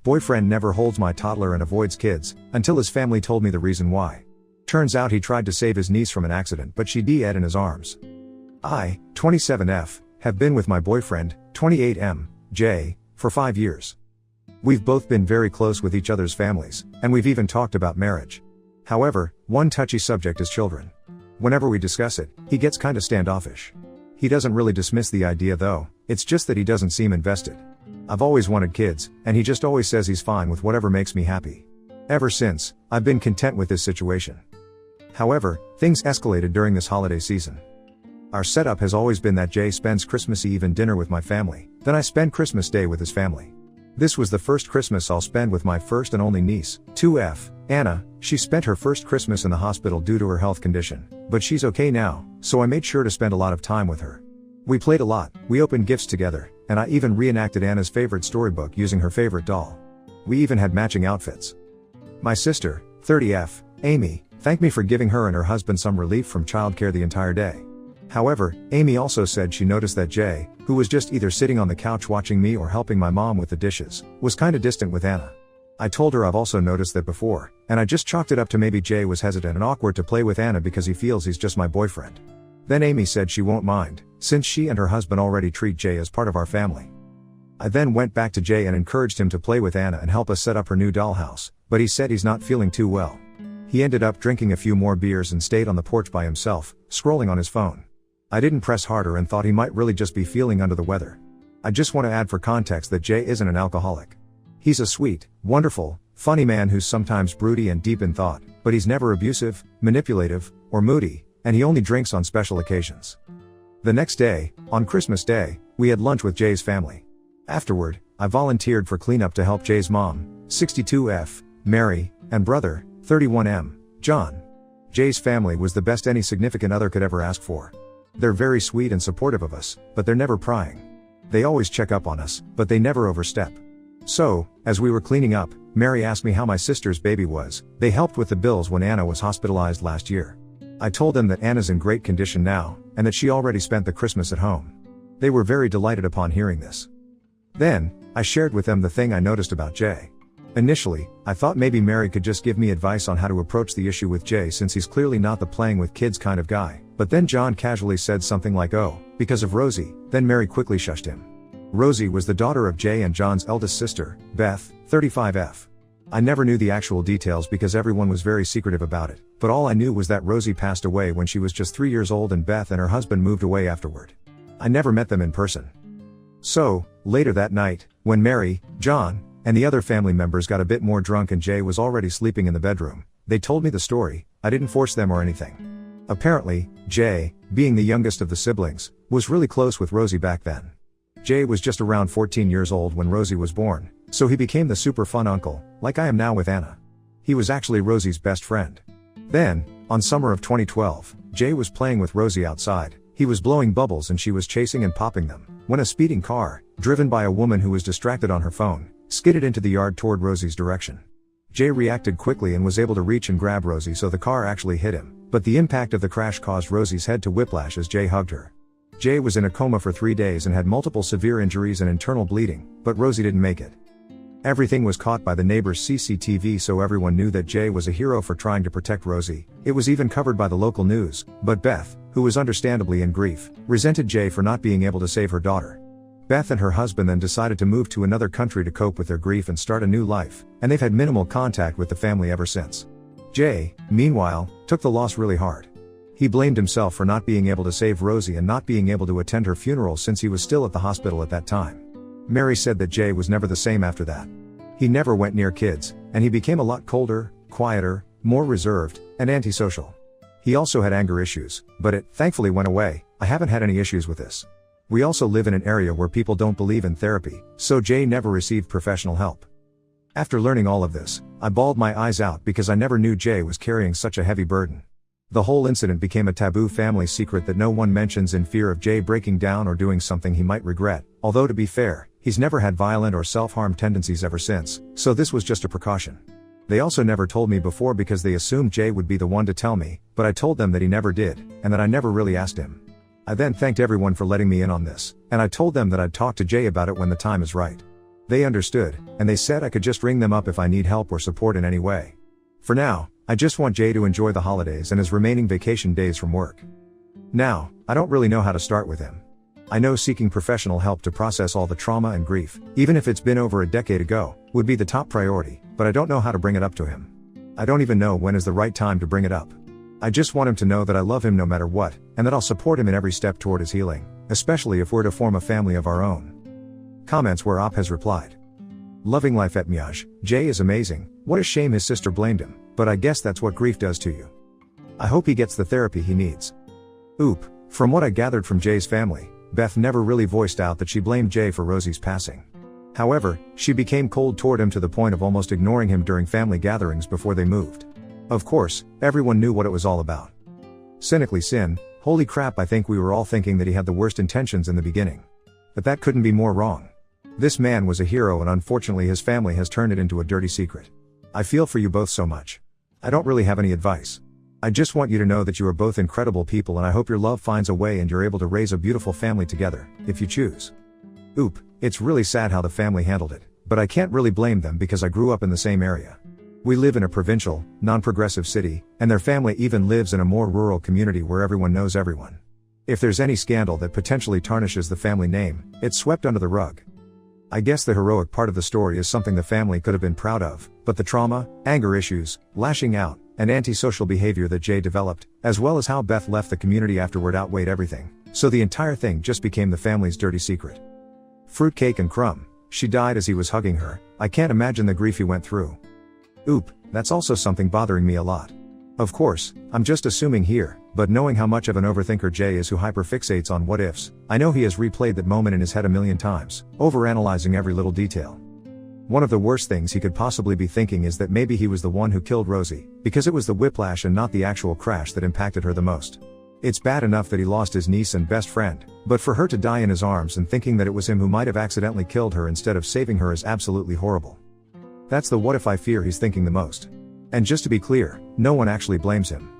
Boyfriend never holds my toddler and avoids kids, until his family told me the reason why. Turns out he tried to save his niece from an accident but she died in his arms. I, 27F, have been with my boyfriend, 28M, J, for 5 years. We've both been very close with each other's families, and we've even talked about marriage. However, one touchy subject is children. Whenever we discuss it, he gets kinda standoffish. He doesn't really dismiss the idea though, it's just that he doesn't seem invested. I've always wanted kids, and he just always says he's fine with whatever makes me happy. Ever since, I've been content with this situation. However, things escalated during this holiday season. Our setup has always been that Jay spends Christmas Eve and dinner with my family, then I spend Christmas Day with his family. This was the first Christmas I'll spend with my first and only niece, 2F, Anna. She spent her first Christmas in the hospital due to her health condition, but she's okay now, so I made sure to spend a lot of time with her. We played a lot, we opened gifts together, and I even reenacted Anna's favorite storybook using her favorite doll. We even had matching outfits. My sister, 30F, Amy, thanked me for giving her and her husband some relief from childcare the entire day. However, Amy also said she noticed that Jay, who was just either sitting on the couch watching me or helping my mom with the dishes, was kinda distant with Anna. I told her I've also noticed that before, and I just chalked it up to maybe Jay was hesitant and awkward to play with Anna because he feels he's just my boyfriend. Then Amy said she won't mind, since she and her husband already treat Jay as part of our family. I then went back to Jay and encouraged him to play with Anna and help us set up her new dollhouse, but he said he's not feeling too well. He ended up drinking a few more beers and stayed on the porch by himself, scrolling on his phone. I didn't press harder and thought he might really just be feeling under the weather. I just want to add for context that Jay isn't an alcoholic. He's a sweet, wonderful, funny man who's sometimes broody and deep in thought, but he's never abusive, manipulative, or moody, and he only drinks on special occasions. The next day, on Christmas Day, we had lunch with Jay's family. Afterward, I volunteered for cleanup to help Jay's mom, 62F, Mary, and brother, 31M, John. Jay's family was the best any significant other could ever ask for. They're very sweet and supportive of us, but they're never prying. They always check up on us, but they never overstep. So, as we were cleaning up, Mary asked me how my sister's baby was. They helped with the bills when Anna was hospitalized last year. I told them that Anna's in great condition now, and that she already spent the Christmas at home. They were very delighted upon hearing this. Then, I shared with them the thing I noticed about Jay. Initially, I thought maybe Mary could just give me advice on how to approach the issue with Jay since he's clearly not the playing with kids kind of guy, but then John casually said something like, "Oh, because of Rosie," then Mary quickly shushed him. Rosie was the daughter of Jay and John's eldest sister, Beth, 35F. I never knew the actual details because everyone was very secretive about it, but all I knew was that Rosie passed away when she was just 3 years old and Beth and her husband moved away afterward. I never met them in person. So, later that night, when Mary, John, and the other family members got a bit more drunk and Jay was already sleeping in the bedroom, they told me the story. I didn't force them or anything. Apparently, Jay, being the youngest of the siblings, was really close with Rosie back then. Jay was just around 14 years old when Rosie was born, so he became the super fun uncle, like I am now with Anna. He was actually Rosie's best friend. Then, on summer of 2012, Jay was playing with Rosie outside. He was blowing bubbles and she was chasing and popping them, when a speeding car, driven by a woman who was distracted on her phone, skidded into the yard toward Rosie's direction. Jay reacted quickly and was able to reach and grab Rosie so the car actually hit him, but the impact of the crash caused Rosie's head to whiplash as Jay hugged her. Jay was in a coma for 3 days and had multiple severe injuries and internal bleeding, but Rosie didn't make it. Everything was caught by the neighbor's CCTV so everyone knew that Jay was a hero for trying to protect Rosie. It was even covered by the local news, but Beth, who was understandably in grief, resented Jay for not being able to save her daughter. Beth and her husband then decided to move to another country to cope with their grief and start a new life, and they've had minimal contact with the family ever since. Jay, meanwhile, took the loss really hard. He blamed himself for not being able to save Rosie and not being able to attend her funeral since he was still at the hospital at that time. Mary said that Jay was never the same after that. He never went near kids, and he became a lot colder, quieter, more reserved, and antisocial. He also had anger issues, but it, thankfully, went away. I haven't had any issues with this. We also live in an area where people don't believe in therapy, so Jay never received professional help. After learning all of this, I bawled my eyes out because I never knew Jay was carrying such a heavy burden. The whole incident became a taboo family secret that no one mentions in fear of Jay breaking down or doing something he might regret, although to be fair, he's never had violent or self-harm tendencies ever since, so this was just a precaution. They also never told me before because they assumed Jay would be the one to tell me, but I told them that he never did, and that I never really asked him. I then thanked everyone for letting me in on this, and I told them that I'd talk to Jay about it when the time is right. They understood, and they said I could just ring them up if I need help or support in any way. For now, I just want Jay to enjoy the holidays and his remaining vacation days from work. Now, I don't really know how to start with him. I know seeking professional help to process all the trauma and grief, even if it's been over a decade ago, would be the top priority, but I don't know how to bring it up to him. I don't even know when is the right time to bring it up. I just want him to know that I love him no matter what, and that I'll support him in every step toward his healing, especially if we're to form a family of our own. Comments where Op has replied. Loving life at Miage, Jay is amazing, what a shame his sister blamed him, but I guess that's what grief does to you. I hope he gets the therapy he needs. Oop, from what I gathered from Jay's family, Beth never really voiced out that she blamed Jay for Rosie's passing. However, she became cold toward him to the point of almost ignoring him during family gatherings before they moved. Of course, everyone knew what it was all about. Cynically Sin, holy crap, I think we were all thinking that he had the worst intentions in the beginning. But that couldn't be more wrong. This man was a hero and unfortunately his family has turned it into a dirty secret. I feel for you both so much. I don't really have any advice. I just want you to know that you are both incredible people and I hope your love finds a way and you're able to raise a beautiful family together, if you choose. Oop, it's really sad how the family handled it, but I can't really blame them because I grew up in the same area. We live in a provincial, non-progressive city, and their family even lives in a more rural community where everyone knows everyone. If there's any scandal that potentially tarnishes the family name, it's swept under the rug. I guess the heroic part of the story is something the family could have been proud of, but the trauma, anger issues, lashing out, and antisocial behavior that Jay developed, as well as how Beth left the community afterward outweighed everything, so the entire thing just became the family's dirty secret. Fruitcake and Crumb, she died as he was hugging her, I can't imagine the grief he went through. Oop, that's also something bothering me a lot. Of course, I'm just assuming here, but knowing how much of an overthinker Jay is who hyperfixates on what ifs, I know he has replayed that moment in his head a million times, overanalyzing every little detail. One of the worst things he could possibly be thinking is that maybe he was the one who killed Rosie, because it was the whiplash and not the actual crash that impacted her the most. It's bad enough that he lost his niece and best friend, but for her to die in his arms and thinking that it was him who might have accidentally killed her instead of saving her is absolutely horrible. That's the what if I fear he's thinking the most. And just to be clear, no one actually blames him.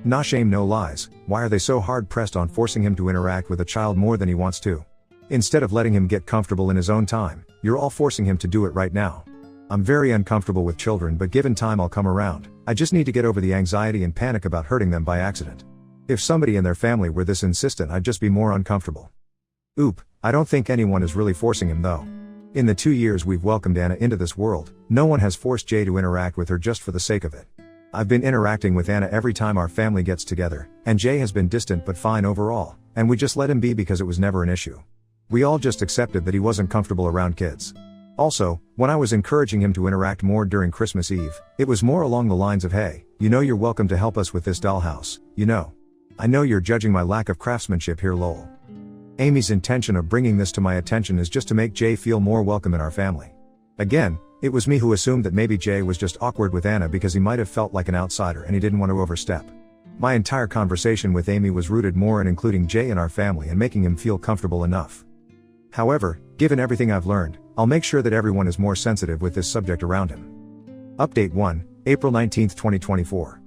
No shame, no lies, why are they so hard pressed on forcing him to interact with a child more than he wants to? Instead of letting him get comfortable in his own time, you're all forcing him to do it right now. I'm very uncomfortable with children, but given time I'll come around. I just need to get over the anxiety and panic about hurting them by accident. If somebody in their family were this insistent, I'd just be more uncomfortable. Oop, I don't think anyone is really forcing him though. In the 2 years we've welcomed Anna into this world, no one has forced Jay to interact with her just for the sake of it. I've been interacting with Anna every time our family gets together, and Jay has been distant but fine overall, and we just let him be because it was never an issue. We all just accepted that he wasn't comfortable around kids. Also, when I was encouraging him to interact more during Christmas Eve, it was more along the lines of, hey, you know you're welcome to help us with this dollhouse, you know. I know you're judging my lack of craftsmanship here lol. Amy's intention of bringing this to my attention is just to make Jay feel more welcome in our family. Again, it was me who assumed that maybe Jay was just awkward with Anna because he might have felt like an outsider and he didn't want to overstep. My entire conversation with Amy was rooted more in including Jay in our family and making him feel comfortable enough. However, given everything I've learned, I'll make sure that everyone is more sensitive with this subject around him. Update 1, April 19, 2024.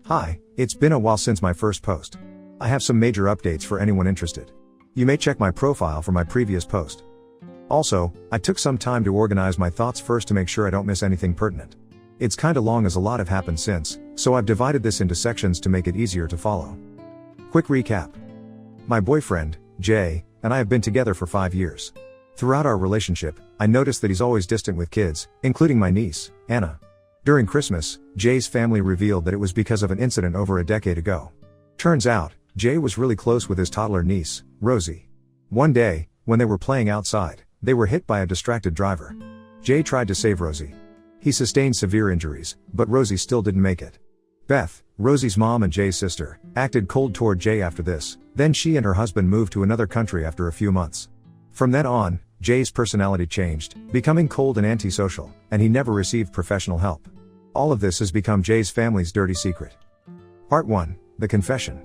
Hi, it's been a while since my first post. I have some major updates for anyone interested. You may check my profile for my previous post. Also, I took some time to organize my thoughts first to make sure I don't miss anything pertinent. It's kinda long as a lot have happened since, so I've divided this into sections to make it easier to follow. Quick recap. My boyfriend, Jay, and I have been together for 5 years. Throughout our relationship, I noticed that he's always distant with kids, including my niece, Anna. During Christmas, Jay's family revealed that it was because of an incident over a decade ago. Turns out, Jay was really close with his toddler niece, Rosie. One day, when they were playing outside, they were hit by a distracted driver. Jay tried to save Rosie. He sustained severe injuries, but Rosie still didn't make it. Beth, Rosie's mom and Jay's sister, acted cold toward Jay after this, then she and her husband moved to another country after a few months. From then on, Jay's personality changed, becoming cold and antisocial, and he never received professional help. All of this has become Jay's family's dirty secret. Part 1, The Confession.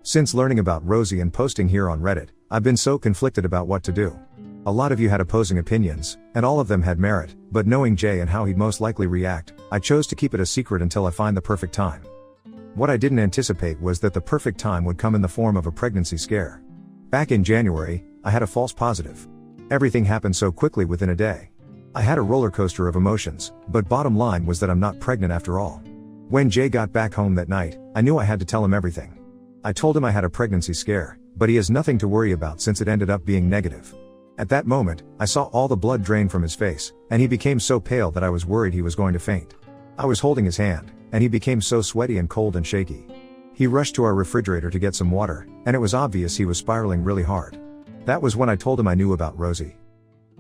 Since learning about Rosie and posting here on Reddit, I've been so conflicted about what to do. A lot of you had opposing opinions, and all of them had merit, but knowing Jay and how he'd most likely react, I chose to keep it a secret until I find the perfect time. What I didn't anticipate was that the perfect time would come in the form of a pregnancy scare. Back in January, I had a false positive. Everything happened so quickly within a day. I had a roller coaster of emotions, but bottom line was that I'm not pregnant after all. When Jay got back home that night, I knew I had to tell him everything. I told him I had a pregnancy scare, but he has nothing to worry about since it ended up being negative. At that moment, I saw all the blood drain from his face, and he became so pale that I was worried he was going to faint. I was holding his hand, and he became so sweaty and cold and shaky. He rushed to our refrigerator to get some water, and it was obvious he was spiraling really hard. That was when I told him I knew about Rosie.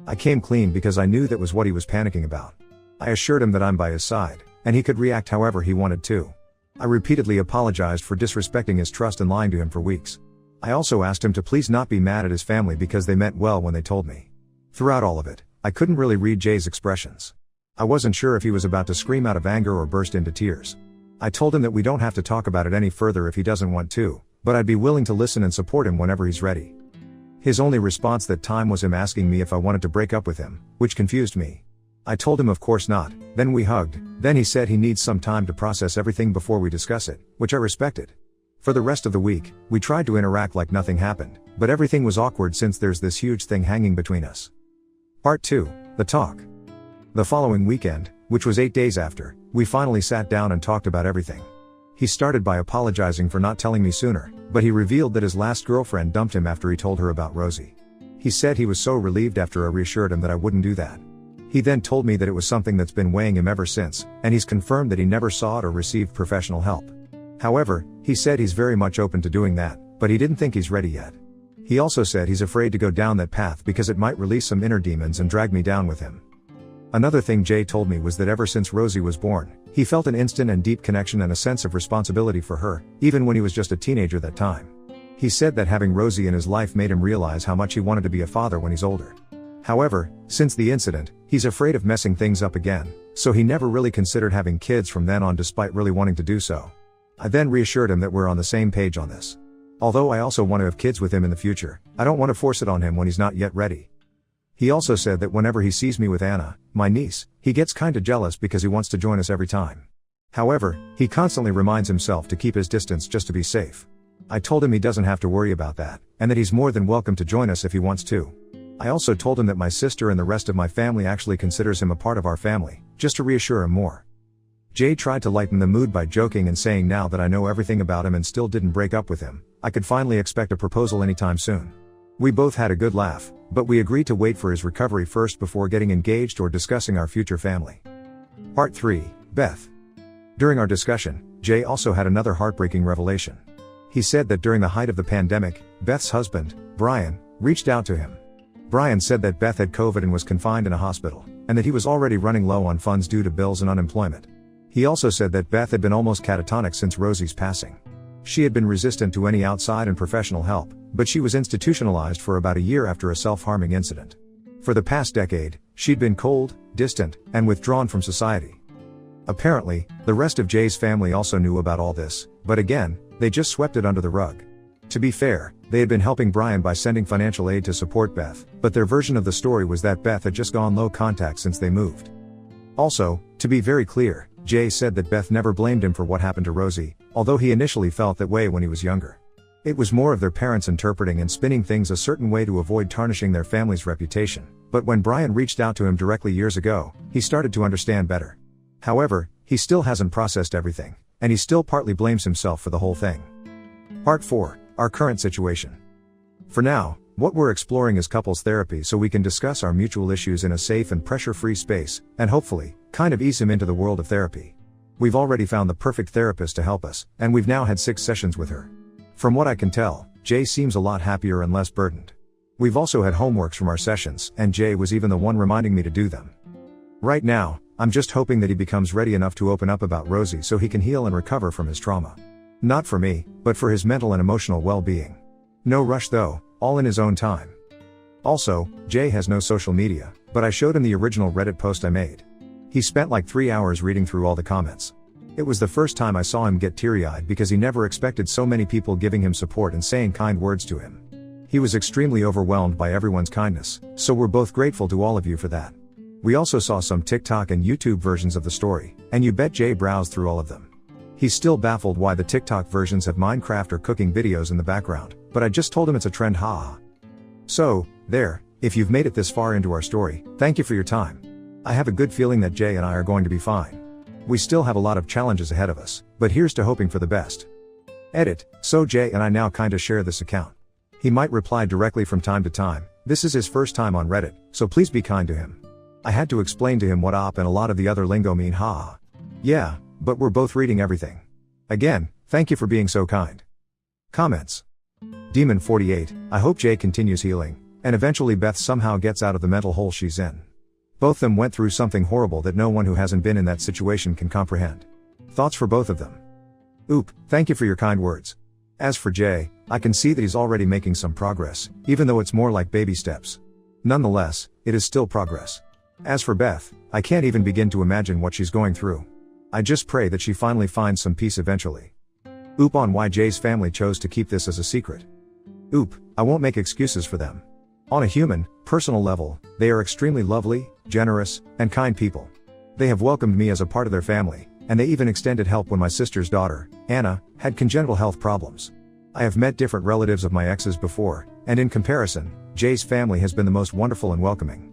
I came clean because I knew that was what he was panicking about. I assured him that I'm by his side, and he could react however he wanted to. I repeatedly apologized for disrespecting his trust and lying to him for weeks. I also asked him to please not be mad at his family because they meant well when they told me. Throughout all of it, I couldn't really read Jay's expressions. I wasn't sure if he was about to scream out of anger or burst into tears. I told him that we don't have to talk about it any further if he doesn't want to, but I'd be willing to listen and support him whenever he's ready. His only response that time was him asking me if I wanted to break up with him, which confused me. I told him of course not, then we hugged, then he said he needs some time to process everything before we discuss it, which I respected. For the rest of the week, we tried to interact like nothing happened, but everything was awkward since there's this huge thing hanging between us. Part 2, The Talk. The following weekend, which was 8 days after, we finally sat down and talked about everything. He started by apologizing for not telling me sooner, but he revealed that his last girlfriend dumped him after he told her about Rosie. He said he was so relieved after I reassured him that I wouldn't do that. He then told me that it was something that's been weighing him ever since, and he's confirmed that he never sought or received professional help. However, he said he's very much open to doing that, but he didn't think he's ready yet. He also said he's afraid to go down that path because it might release some inner demons and drag me down with him. Another thing Jay told me was that ever since Rosie was born, he felt an instant and deep connection and a sense of responsibility for her, even when he was just a teenager that time. He said that having Rosie in his life made him realize how much he wanted to be a father when he's older. However, since the incident, he's afraid of messing things up again, so he never really considered having kids from then on despite really wanting to do so. I then reassured him that we're on the same page on this. Although I also want to have kids with him in the future, I don't want to force it on him when he's not yet ready. He also said that whenever he sees me with Anna, my niece, he gets kinda jealous because he wants to join us every time. However, he constantly reminds himself to keep his distance just to be safe. I told him he doesn't have to worry about that, and that he's more than welcome to join us if he wants to. I also told him that my sister and the rest of my family actually considers him a part of our family, just to reassure him more. Jay tried to lighten the mood by joking and saying now that I know everything about him and still didn't break up with him, I could finally expect a proposal anytime soon. We both had a good laugh, but we agreed to wait for his recovery first before getting engaged or discussing our future family. Part 3, Beth. During our discussion, Jay also had another heartbreaking revelation. He said that during the height of the pandemic, Beth's husband, Brian, reached out to him. Brian said that Beth had COVID and was confined in a hospital, and that he was already running low on funds due to bills and unemployment. He also said that Beth had been almost catatonic since Rosie's passing. She had been resistant to any outside and professional help, but she was institutionalized for about a year after a self-harming incident. For the past decade, she'd been cold, distant, and withdrawn from society. Apparently, the rest of Jay's family also knew about all this, but again, they just swept it under the rug. To be fair, they had been helping Brian by sending financial aid to support Beth, but their version of the story was that Beth had just gone low contact since they moved. Also, to be very clear, Jay said that Beth never blamed him for what happened to Rosie, although he initially felt that way when he was younger. It was more of their parents interpreting and spinning things a certain way to avoid tarnishing their family's reputation, but when Brian reached out to him directly years ago, he started to understand better. However, he still hasn't processed everything, and he still partly blames himself for the whole thing. Part 4, Our current situation. For now, what we're exploring is couples therapy so we can discuss our mutual issues in a safe and pressure-free space, and hopefully, kind of ease him into the world of therapy. We've already found the perfect therapist to help us, and we've now had 6 sessions with her. From what I can tell, Jay seems a lot happier and less burdened. We've also had homeworks from our sessions, and Jay was even the one reminding me to do them. Right now, I'm just hoping that he becomes ready enough to open up about Rosie so he can heal and recover from his trauma. Not for me, but for his mental and emotional well-being. No rush though, all in his own time. Also, Jay has no social media, but I showed him the original Reddit post I made. He spent like 3 hours reading through all the comments. It was the first time I saw him get teary-eyed because he never expected so many people giving him support and saying kind words to him. He was extremely overwhelmed by everyone's kindness, so we're both grateful to all of you for that. We also saw some TikTok and YouTube versions of the story, and you bet Jay browsed through all of them. He's still baffled why the TikTok versions have Minecraft or cooking videos in the background, but I just told him it's a trend, haha. So, there, If you've made it this far into our story, thank you for your time. I have a good feeling that Jay and I are going to be fine. We still have a lot of challenges ahead of us, but here's to hoping for the best. Edit. So Jay and I now kinda share this account. He might reply directly from time to time. This is his first time on Reddit, so please be kind to him. I had to explain to him what op and a lot of the other lingo mean, haha. Yeah, but we're both reading everything. Again, thank you for being so kind. Comments. Demon48, I hope Jay continues healing, and eventually Beth somehow gets out of the mental hole she's in. Both them went through something horrible that no one who hasn't been in that situation can comprehend. Thoughts for both of them. Oop, thank you for your kind words. As for Jay, I can see that he's already making some progress, even though it's more like baby steps. Nonetheless, it is still progress. As for Beth, I can't even begin to imagine what she's going through. I just pray that she finally finds some peace eventually. Oop on why Jay's family chose to keep this as a secret. Oop, I won't make excuses for them. On a human, personal level, they are extremely lovely, generous, and kind people. They have welcomed me as a part of their family, and they even extended help when my sister's daughter, Anna, had congenital health problems. I have met different relatives of my exes before, and in comparison, Jay's family has been the most wonderful and welcoming.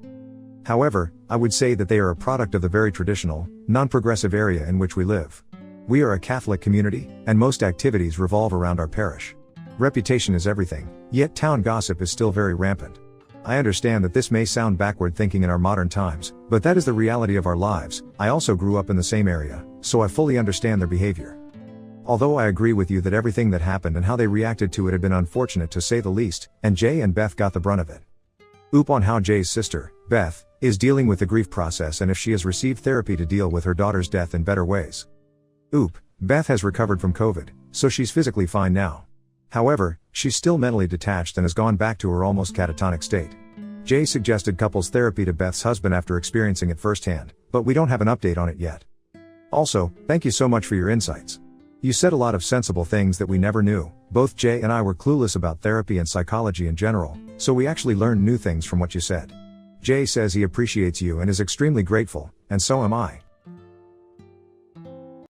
However, I would say that they are a product of the very traditional, non-progressive area in which we live. We are a Catholic community, and most activities revolve around our parish. Reputation is everything, yet town gossip is still very rampant. I understand that this may sound backward thinking in our modern times, but that is the reality of our lives. I also grew up in the same area, so I fully understand their behavior. Although I agree with you that everything that happened and how they reacted to it had been unfortunate to say the least, and Jay and Beth got the brunt of it. Oop on how Jay's sister, Beth, is dealing with the grief process and if she has received therapy to deal with her daughter's death in better ways. Oop, Beth has recovered from COVID, so she's physically fine now. However, she's still mentally detached and has gone back to her almost catatonic state. Jay suggested couples therapy to Beth's husband after experiencing it firsthand, but we don't have an update on it yet. Also, thank you so much for your insights. You said a lot of sensible things that we never knew. Both Jay and I were clueless about therapy and psychology in general, so we actually learned new things from what you said. Jay says he appreciates you and is extremely grateful, and so am I.